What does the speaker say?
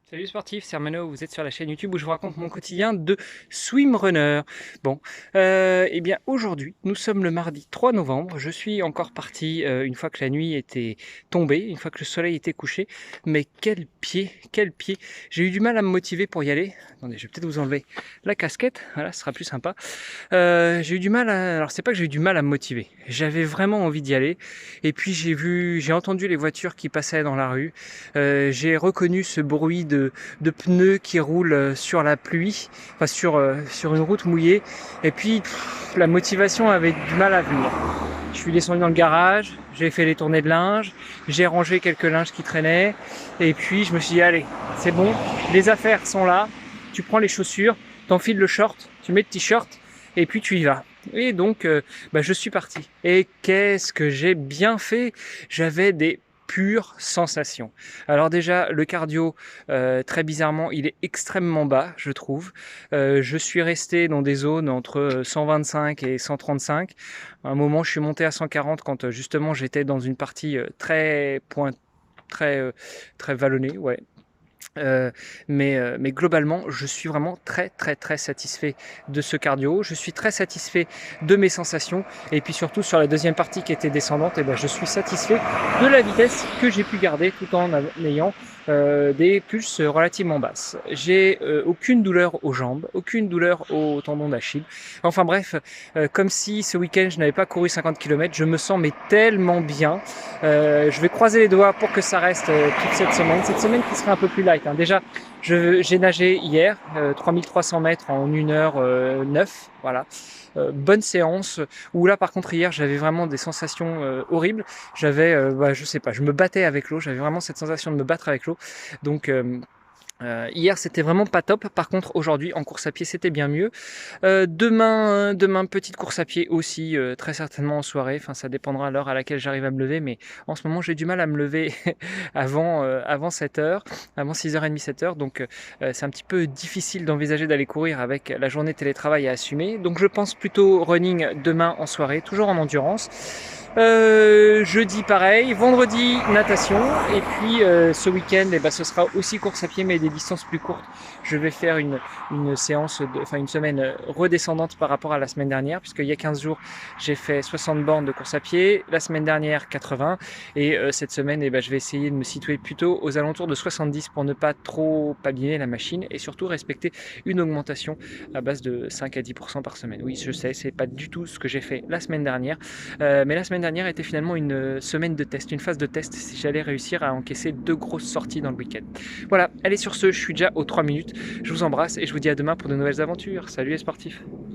Salut sportif, c'est Armano, vous êtes sur la chaîne YouTube où je vous raconte mon quotidien de swimrunner. Bon, eh bien aujourd'hui, nous sommes le mardi 3 novembre, je suis encore parti une fois que la nuit était tombée, une fois que le soleil était couché, mais quel pied, j'ai eu du mal à me motiver pour y aller. Attendez, je vais peut-être vous enlever la casquette, voilà, ce sera plus sympa. J'ai eu du mal alors c'est pas que j'ai eu du mal à me motiver, j'avais vraiment envie d'y aller, et puis j'ai entendu les voitures qui passaient dans la rue, j'ai reconnu ce bruit de pneus qui roulent sur la pluie, enfin sur une route mouillée, et puis la motivation avait du mal à venir. Je suis descendu dans le garage, j'ai fait les tournées de linge, j'ai rangé quelques linges qui traînaient, et puis je me suis dit allez, c'est bon, les affaires sont là, tu prends les chaussures, t'enfiles le short, tu mets le t-shirt, et puis tu y vas. Et donc, je suis parti. Et qu'est-ce que j'ai bien fait! J'avais des pure sensation. Alors déjà, le cardio, très bizarrement, il est extrêmement bas, je trouve. Je suis resté dans des zones entre 125 et 135. À un moment, je suis monté à 140 quand justement j'étais dans une partie très vallonnée, ouais. Mais globalement, je suis vraiment très satisfait de ce cardio. Je suis très satisfait de mes sensations. Et puis surtout sur la deuxième partie qui était descendante, je suis satisfait de la vitesse que j'ai pu garder tout en ayant des pulses relativement basses. J'ai aucune douleur aux jambes, aucune douleur au tendon d'Achille. Enfin bref, comme si ce week-end je n'avais pas couru 50 km, je me sens mais tellement bien. Je vais croiser les doigts pour que ça reste toute cette semaine qui sera un peu plus light. Déjà, j'ai nagé hier, 3300 mètres en 1h09, voilà. Bonne séance, où là par contre hier j'avais vraiment des sensations horribles. J'avais, je sais pas, je me battais avec l'eau, j'avais vraiment cette sensation de me battre avec l'eau. Donc hier c'était vraiment pas top. Par contre aujourd'hui en course à pied c'était bien mieux. Demain petite course à pied aussi, très certainement en soirée. Enfin ça dépendra à l'heure à laquelle j'arrive à me lever, mais en ce moment j'ai du mal à me lever avant 7h, avant 6h30 7h. Donc c'est un petit peu difficile d'envisager d'aller courir avec la journée télétravail à assumer. Donc je pense plutôt running demain en soirée, toujours en endurance. Jeudi pareil, vendredi natation, et puis ce week-end ce sera aussi course à pied mais des distances plus courtes. Je vais faire une séance, une semaine redescendante par rapport à la semaine dernière, puisqu'il y a 15 jours j'ai fait 60 bornes de course à pied, la semaine dernière 80, et cette semaine je vais essayer de me situer plutôt aux alentours de 70 pour ne pas trop abîmer la machine et surtout respecter une augmentation à base de 5 à 10% par semaine. Oui, je sais, c'est pas du tout ce que j'ai fait la semaine dernière, mais la semaine dernière était finalement une semaine de test, une phase de test si j'allais réussir à encaisser 2 grosses sorties dans le week-end. Voilà, allez sur ce, je suis déjà aux 3 minutes, je vous embrasse et je vous dis à demain pour de nouvelles aventures. Salut les sportifs!